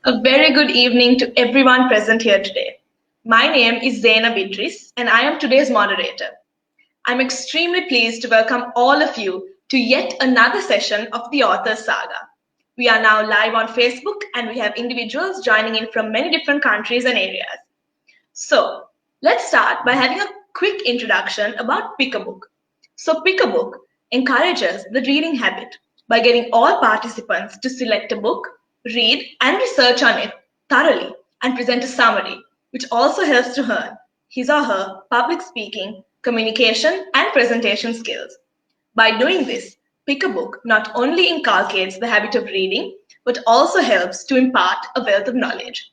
A very good evening to everyone present here today. My name is Zaina Bidris, and I am today's moderator. I'm extremely pleased to welcome all of you to yet another session of the Authors Saga. We are now live on Facebook, and we have individuals joining in from many different countries and areas. So, let's start by having a quick introduction about Pick a Book. So, Pick a Book encourages the reading habit by getting all participants to select a book, read and research on it thoroughly, and present a summary, which also helps to hone his or her public speaking, communication, and presentation skills. By doing this, Pick a Book not only inculcates the habit of reading, but also helps to impart a wealth of knowledge.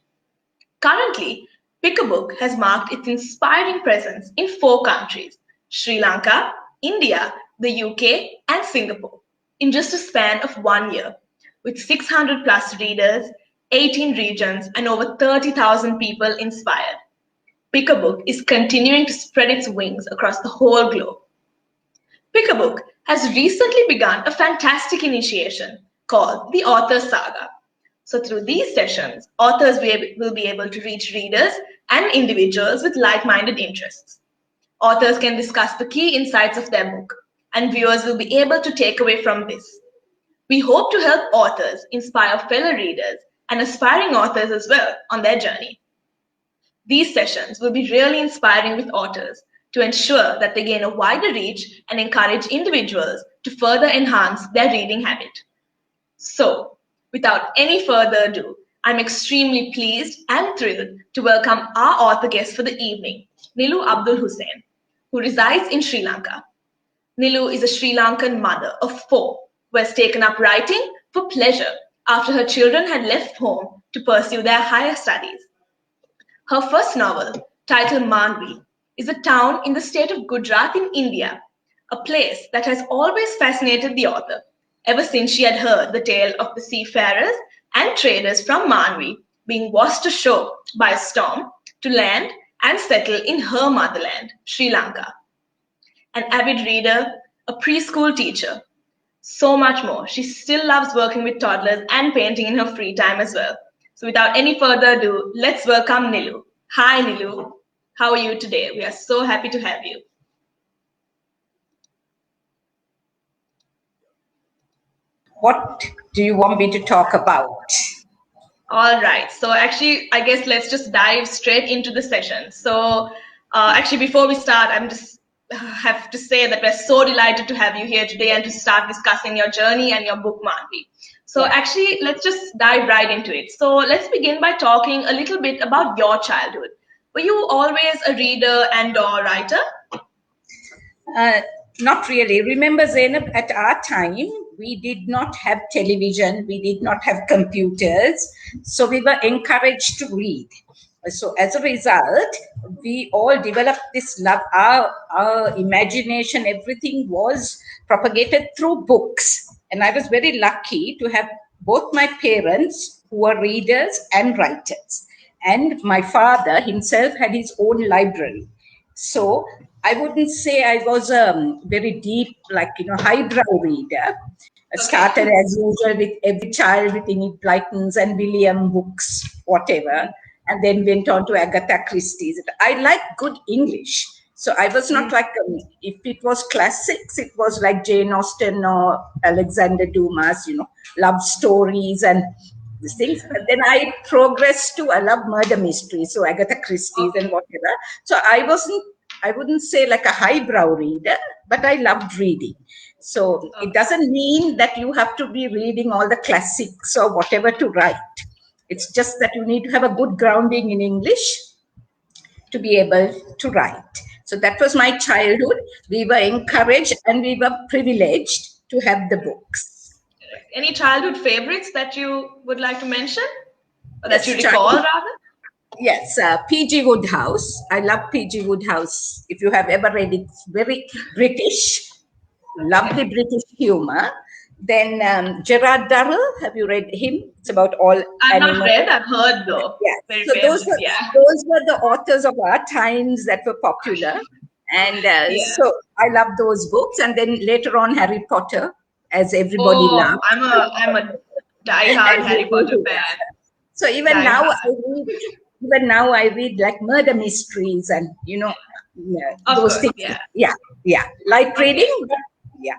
Currently, Pick a Book has marked its inspiring presence in 4 countries: Sri Lanka, India, the UK, and Singapore, in just a span of 1 year, with 600 plus readers, 18 regions, and over 30,000 people inspired. Pick a Book is continuing to spread its wings across the whole globe. Pick a Book has recently begun a fantastic initiation called the Authors Saga. So through these sessions, authors will be able to reach readers and individuals with like-minded interests. Authors can discuss the key insights of their book, and viewers will be able to take away from this. We hope to help authors inspire fellow readers and aspiring authors as well on their journey. These sessions will be really inspiring with authors to ensure that they gain a wider reach and encourage individuals to further enhance their reading habit. So, without any further ado, I'm extremely pleased and thrilled to welcome our author guest for the evening, Nilu Abdul Hussain, who resides in Sri Lanka. Nilu is a Sri Lankan mother of 4 who has taken up writing for pleasure after her children had left home to pursue their higher studies. Her first novel, titled Manvi, is a town in the state of Gujarat in India, a place that has always fascinated the author, ever since she had heard the tale of the seafarers and traders from Manvi being washed ashore by a storm to land and settle in her motherland, Sri Lanka. An avid reader, a preschool teacher, so much more. She still loves working with toddlers and painting in her free time as well. So without any further ado, let's welcome Nilu. Hi, Nilu. How are you today? We are so happy to have you. What do you want me to talk about? All right. So actually, I guess let's just dive straight into the session. So actually, before we start, have to say that we're so delighted to have you here today and to start discussing your journey and your book, Manvi. So actually, let's just dive right into it. So let's begin by talking a little bit about your childhood. Were you always a reader and or writer? Not really. Remember, Zainab, at our time, we did not have television, we did not have computers, so we were encouraged to read. So as a result, we all developed this love. Our imagination, everything was propagated through books. And I was very lucky to have both my parents who were readers and writers. And my father himself had his own library. So I wouldn't say I was a very deep, highbrow reader. I started as usual with every child with Enid Blyton's and William books, whatever, and then went on to Agatha Christie's. I like good English. So I was not like, if it was classics, it was like Jane Austen or Alexander Dumas, love stories and these things. But then I progressed to, I love murder mysteries, so Agatha Christie's and whatever. So I wouldn't say like a highbrow reader, but I loved reading. So it doesn't mean that you have to be reading all the classics or whatever to write. It's just that you need to have a good grounding in English to be able to write. So that was my childhood. We were encouraged and we were privileged to have the books. Any childhood favorites that you would like to mention? Or that you recall, rather? Yes, P.G. Wodehouse. I love P.G. Wodehouse. If you have ever read it, it's very British, lovely British humor. Then Gerard Durrell, have you read him? It's about all I've not animals. read, I've heard though. Yeah. Very So those famous, were yeah. the authors of our times that were popular, and Yeah. so I love those books. And then later on, Harry Potter, as everybody Oh, loves. I'm a diehard And Harry Potter yeah. fan. So even now Diehard. I read like murder mysteries and yeah, Of those course, things. yeah. Yeah, light Okay. reading. But yeah.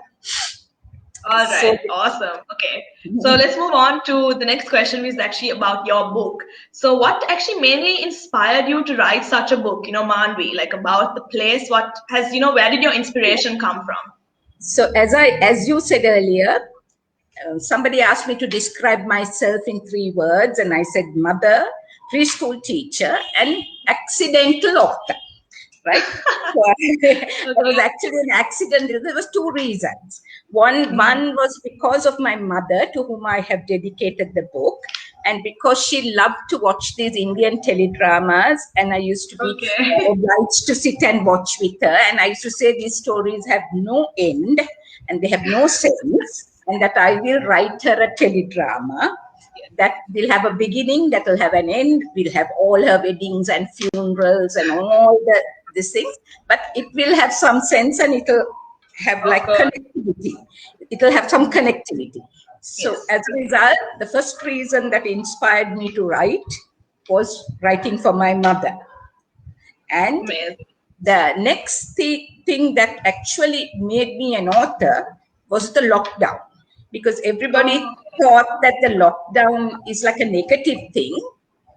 All So right, awesome. Okay, so let's move on to the next question, which is actually about your book. So, what actually mainly inspired you to write such a book? Manvi, like about the place. What has where did your inspiration come from? so as you said earlier, somebody asked me to describe myself in 3 words, and I said mother, preschool teacher, and accidental author. Right? So that was actually an accident. There was 2 reasons. One was because of my mother, to whom I have dedicated the book, and because she loved to watch these Indian teledramas, and I used to be Okay. obliged to sit and watch with her. And I used to say these stories have no end and they have no sense, and that I will write her a teledrama that will have a beginning, that will have an end, will have all her weddings and funerals and all these things, but it will have some sense and it will have Of like course. connectivity. It will have some connectivity. So Yes. as a result, the first reason that inspired me to write was writing for my mother. And Amazing. the next thing that actually made me an author was the lockdown, because everybody Oh, thought that the lockdown is like a negative thing,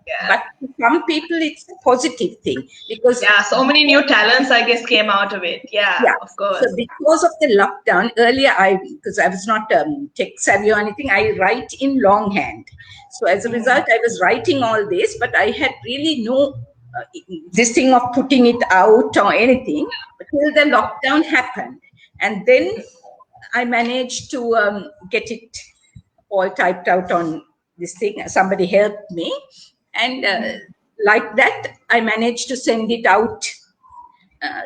yeah. but to some people it's a positive thing, because Yeah, so many new talents, I guess, came out of it. Yeah, yeah. of So course. because of the lockdown, earlier because I was not tech savvy or anything, I write in longhand. So as a result, I was writing all this, but I had really no this thing of putting it out or anything until the lockdown happened, and then I managed to get it all typed out on this thing. Somebody helped me, and like that, I managed to send it out.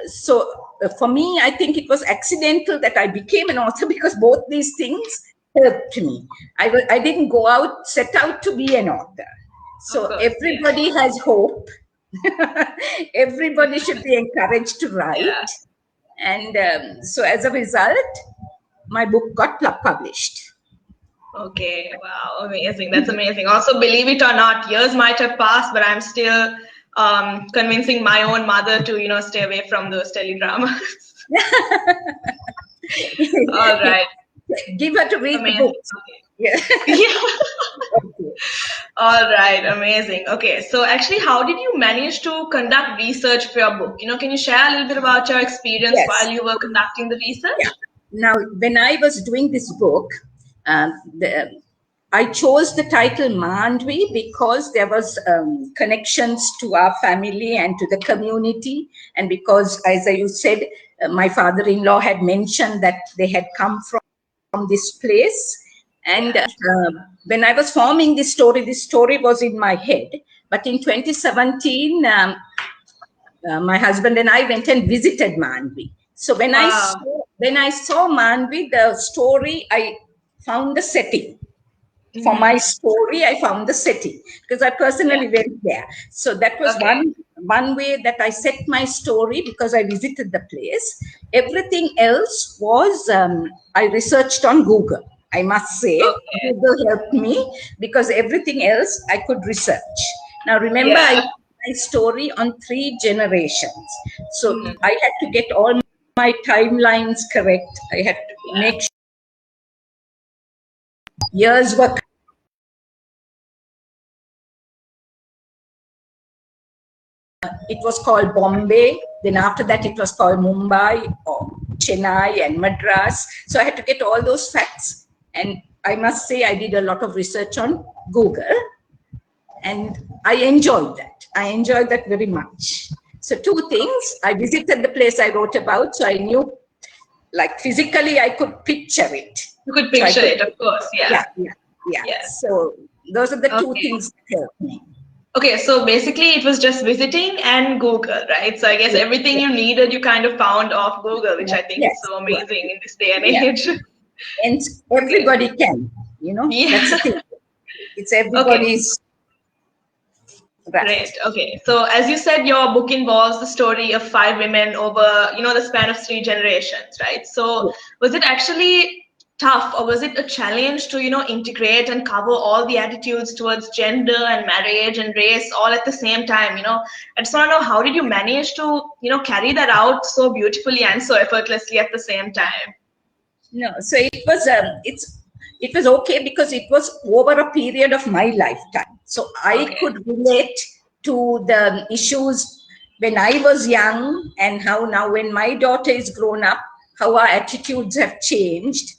So for me, I think it was accidental that I became an author, because both these things helped me. I didn't go out, set out to be an author. Of So course, yeah. everybody has hope. Everybody should be encouraged to Yeah. write. And so as a result, my book got published. Okay, wow, amazing. That's amazing. Also, believe it or not, years might have passed, but I'm still convincing my own mother to, stay away from those teledramas. All right. Give her to read the Amazing. books. Okay. Yeah. Yeah. Okay. All right, amazing. Okay, so actually, how did you manage to conduct research for your book? Can you share a little bit about your experience Yes. while you were conducting the research? Yeah. Now, when I was doing this book, um, the, I chose the title Mandvi because there was connections to our family and to the community, and because, as you said, my father-in-law had mentioned that they had come from this place. And Yeah. when I was forming this story was in my head. But in 2017, my husband and I went and visited Manvi. So when Wow. I saw Manvi, the story, I found the setting. For my story, I found the setting because I Yeah. personally went there. So that was Okay. one way that I set my story, because I visited the place. Everything else was I researched on Google. I must say, Okay. Google helped me, because everything else I could research. Now remember, I Yeah. wrote my story on 3 generations, so I had to get all my timelines correct. I had to make sure years were. It was called Bombay. Then after that, it was called Mumbai or Chennai and Madras. So I had to get all those facts. And I must say, I did a lot of research on Google. And I enjoyed that. I enjoyed that very much. So 2 things. I visited the place I wrote about. So I knew, like physically, I could picture it. You could So picture it, of course. Yeah. Yeah. So those are the 2 Okay. things that helped me. Okay, so basically it was just visiting and Google, right? So I guess everything you needed, you kind of found off Google, which I think is so amazing in this day and age. And everybody can, that's the thing. It's everybody's. Right. Great. Okay. So as you said, your book involves the story of 5 women over, the span of 3 generations, right? So was it actually tough, or was it a challenge to, integrate and cover all the attitudes towards gender and marriage and race all at the same time? I just want to know, how did you manage to, carry that out so beautifully and so effortlessly at the same time? No, so it was okay because it was over a period of my lifetime. So I could relate to the issues when I was young, and how now when my daughter is grown up, how our attitudes have changed.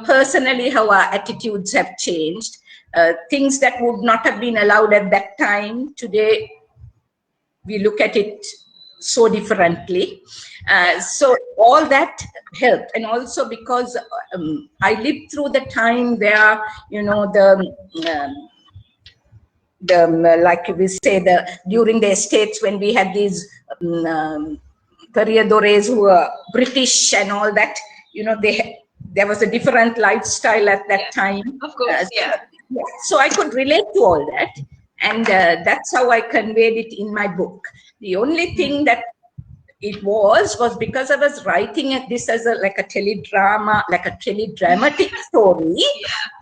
Personally, how our attitudes have changed. Things that would not have been allowed at that time, today we look at it so differently. So all that helped. And also because I lived through the time where, like we say, during the estates, when we had these Periadores who were British and all that, there was a different lifestyle at that time. Of course, So I could relate to all that. And that's how I conveyed it in my book. The only thing that it was because I was writing this as a teledrama, like a teledramatic story.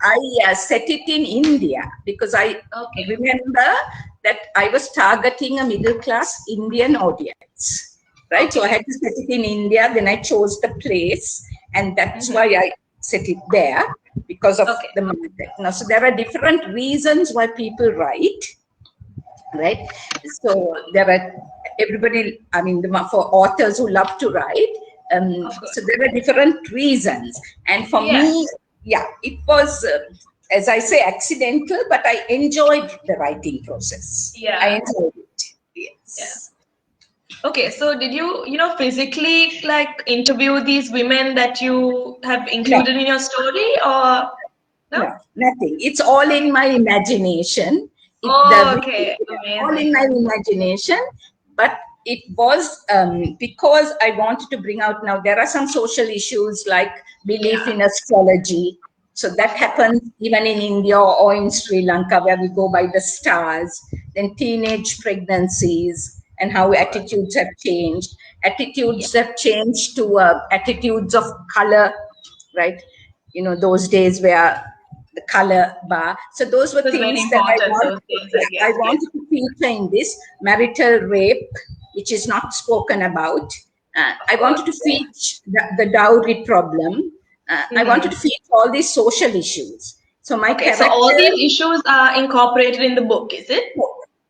I set it in India because I remember that I was targeting a middle-class Indian audience, right? So I had to set it in India. Then I chose the place, and that's why I set it there, because of the market. Now, so there are different reasons why people write, right? So there are for authors who love to write, so there are different reasons. And for me, it was, as I say, accidental, but I enjoyed the writing process. I enjoyed it. Yes. Okay, so did you, physically interview these women that you have included in your story, or no, nothing? It's all in my imagination. All in my imagination. But it was because I wanted to bring out, now there are some social issues like belief in astrology. So that happens even in India or in Sri Lanka, where we go by the stars. Then teenage pregnancies and how attitudes have changed. Attitudes have changed to attitudes of color, right? Those days where the color bar. So those were things that I wanted to feature in this. Marital rape, which is not spoken about. I wanted to feature the dowry problem. I wanted to feature all these social issues. So my character. So all these issues are incorporated in the book, is it?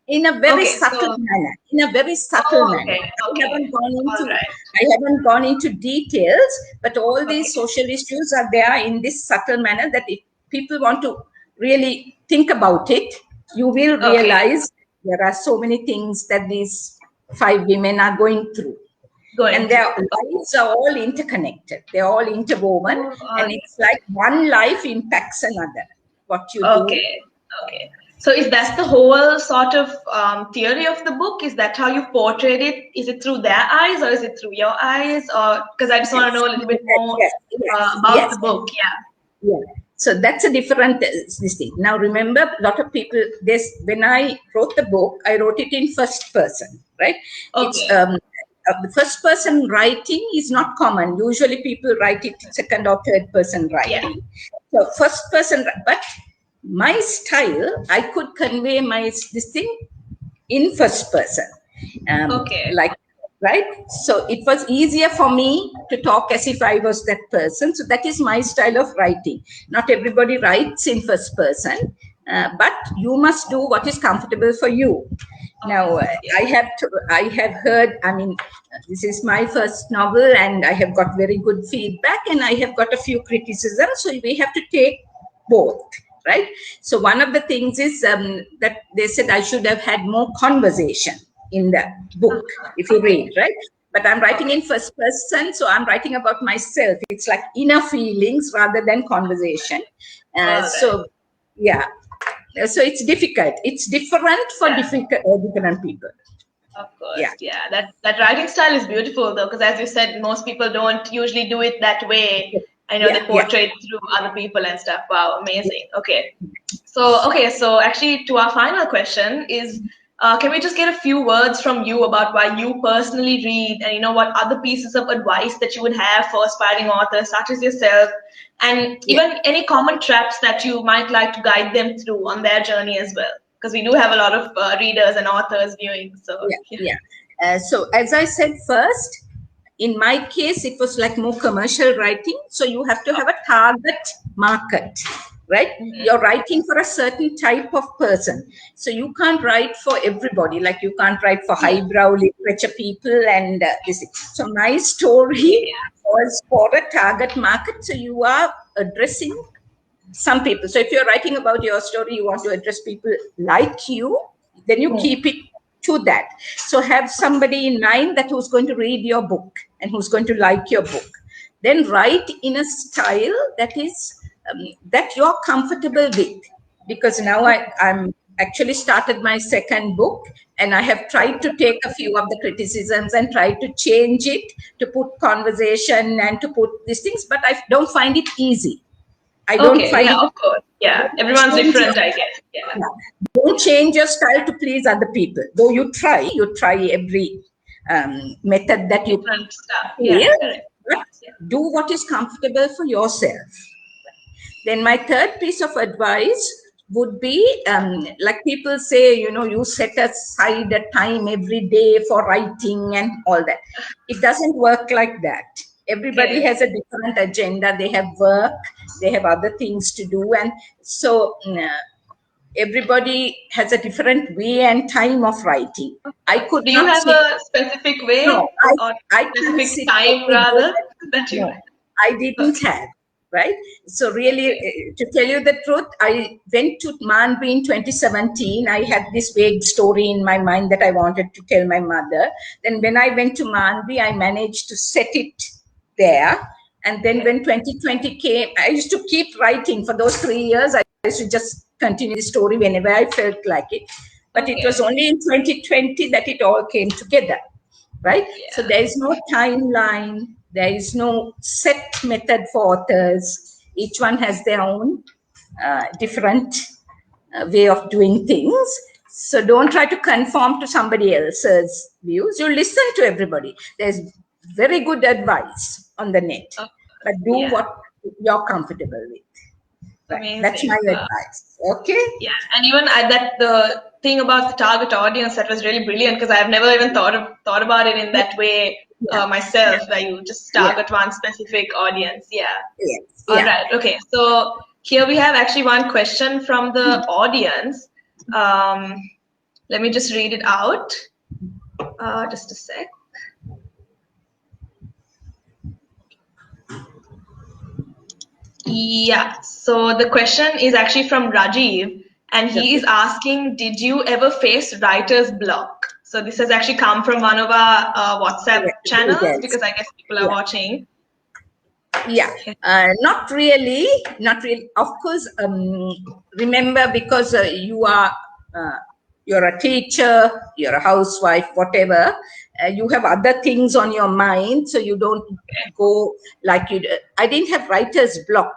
In a very subtle manner. In a very subtle manner. I haven't gone into details, but all these social issues are there in this subtle manner, that if people want to really think about it, you will realize there are so many things that these 5 women are going through. And their lives are all interconnected. They're all interwoven. And it's like one life impacts another. What you do. Okay. So is that the whole sort of theory of the book? Is that how you portrayed it? Is it through their eyes, or is it through your eyes? Or because I just want to know a little bit more about the book. Yeah. So that's a different this thing. Now remember, a lot of people, when I wrote the book, I wrote it in first person, right? It's the first person writing is not common. Usually people write it second or third person writing. So first person, but my style, I could convey this thing in first person. Right? So it was easier for me to talk as if I was that person. So that is my style of writing. Not everybody writes in first person, but you must do what is comfortable for you. Now, I have heard, this is my first novel, and I have got very good feedback, and I have got a few criticisms. So we have to take both. Right? So one of the things is that they said I should have had more conversation in the book, if you read, right? But I'm writing in first person, so I'm writing about myself. It's like inner feelings rather than conversation. So, so it's difficult. It's different for different people. Of course, that writing style is beautiful, though, because as you said, most people don't usually do it that way. I know they portray it through other people and stuff. Wow, amazing. Okay. So actually to our final question is, can we just get a few words from you about why you personally read, and what other pieces of advice that you would have for aspiring authors such as yourself, and even any common traps that you might like to guide them through on their journey as well? Because we do have a lot of readers and authors viewing. So so as I said first, in my case, it was like more commercial writing. So you have to have a target market, right? You're writing for a certain type of person. So you can't write for everybody. Like you can't write for highbrow literature people and this. So my story was for a target market. So you are addressing some people. So if you're writing about your story, you want to address people like you, then you keep it to that. So have somebody in mind that who's going to read your book and who's going to like your book. Then write in a style that is that you're comfortable with. Because now I'm actually started my second book, and I have tried to take a few of the criticisms and try to change it to put conversation and to put these things, but I don't find it easy. I don't find of course. Yeah, everyone's different, I guess. Yeah. Don't change your style to please other people. Though you try every method that you feel, but do what is comfortable for yourself. Then my third piece of advice would be, like people say, you set aside a time every day for writing and all that. It doesn't work like that. Everybody has a different agenda. They have work, they have other things to do. And so everybody has a different way and time of writing. I could Do you have a specific way? No, I specific time rather that you. No, I didn't have. Right. So really, to tell you the truth, I went to Manvi in 2017. I had this vague story in my mind that I wanted to tell my mother. Then when I went to Manvi, I managed to set it there. And then when 2020 came, I used to keep writing for those 3 years. I used to just continue the story whenever I felt like it. But it was only in 2020 that it all came together. Right. So there is no timeline. There is no set method for authors. Each one has their own different way of doing things. So don't try to conform to somebody else's views. You listen to everybody. There's very good advice on the net, but do what you're comfortable with. Right. That's my advice. Okay. Yeah, and even the thing about the target audience, that was really brilliant, because I've never even thought about it in that way myself, where you just target one specific audience. All right. Okay. So here we have actually one question from the audience. Let me just read it out. Just a sec. Yeah, so the question is actually from Rajiv, and he is asking, did you ever face writer's block? So this has actually come from one of our WhatsApp channels, because I guess people are watching. Not really. Of course, remember, because you're a teacher, you're a housewife, whatever, you have other things on your mind, so you don't go like you. I didn't have writer's block,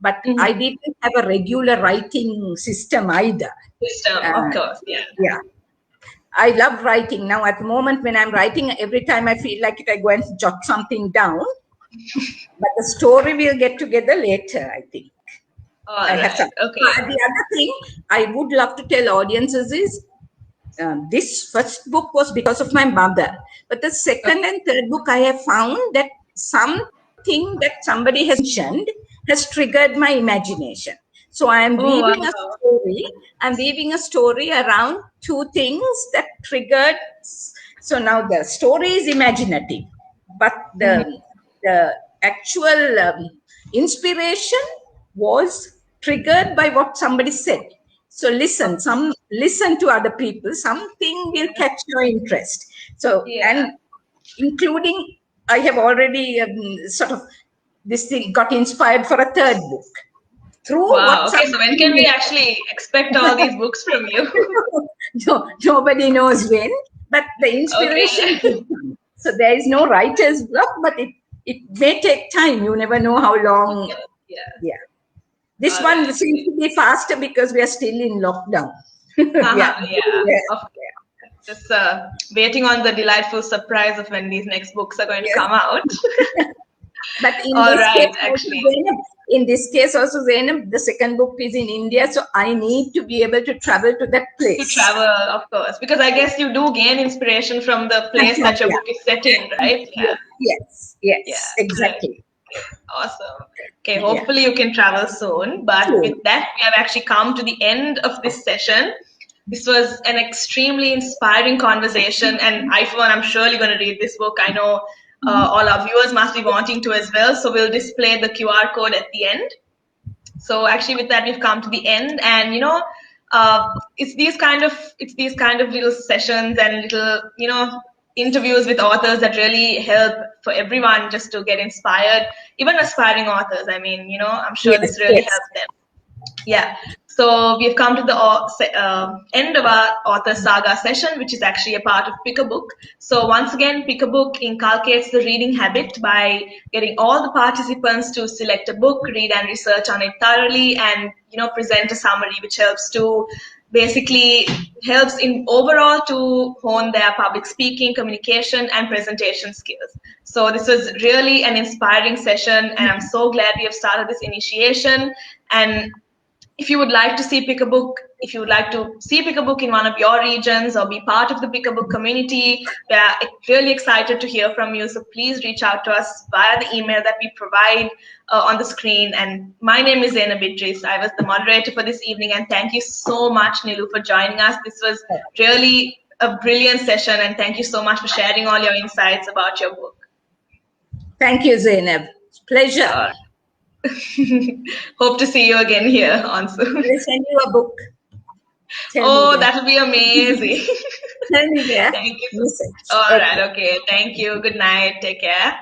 but I didn't have a regular writing system either. Of course, I love writing. Now, at the moment when I'm writing, every time I feel like it, I go and jot something down. But the story we'll get together later, I think. Okay. The other thing I would love to tell audiences is, this first book was because of my mother. But the second and third book, I have found that something that somebody has mentioned has triggered my imagination. So I am weaving a story. I'm weaving a story around two things that triggered. So now the story is imaginative, but the actual inspiration was triggered by what somebody said. So listen to other people. Something will catch your interest. So and including, I have already this thing got inspired for a third book. Wow. Okay, so when can we actually expect all these books from you? Nobody knows when, but the inspiration will come. So there is no writer's block, but it may take time. You never know how long. Yeah. This All one right. seems to be faster because we are still in lockdown. Of course. Just waiting on the delightful surprise of when these next books are going to Yes. come out. But in All this right, case, actually. also, Zainab, the second book is in India, so I need to be able to travel to that To place. travel, of course, because I guess you do gain inspiration from the place that your Yeah. book is set in, right? Yes, Yeah, exactly. awesome. Okay, Yeah. hopefully you can travel soon. But with that, we have actually come to the end of this session. This was an extremely inspiring conversation, and I, for one, I'm surely going to read this book. I know all our viewers must be wanting to as well, so we'll display the QR code at the end. So actually, with that, we've come to the end, and it's these kind of little sessions and little interviews with authors that really help for everyone just to get inspired, even aspiring authors. I mean, I'm sure this really helps them. Yeah. So we've come to the end of our Authors Saga session, which is actually a part of Pick a Book. So once again, Pick a Book inculcates the reading habit by getting all the participants to select a book, read and research on it thoroughly, and present a summary, which basically helps in overall to hone their public speaking, communication, and presentation skills. So this was really an inspiring session, and I'm so glad we have started this initiation. And if you would like to see Pick a Book, if you would like to see Pick a Book in one of your regions or be part of the Pick a Book community, we are really excited to hear from you. So please reach out to us via the email that we provide on the screen. And my name is Zaina Bidris. I was the moderator for this evening. And thank you so much, Nilu, for joining us. This was really a brilliant session. And thank you so much for sharing all your insights about your book. Thank you, Zainab. Pleasure. Sure. Hope to see you again here on soon. I'll send you a book. That'll be amazing. Tell me there. Thank you. All right. Okay. Thank you. Good night. Take care.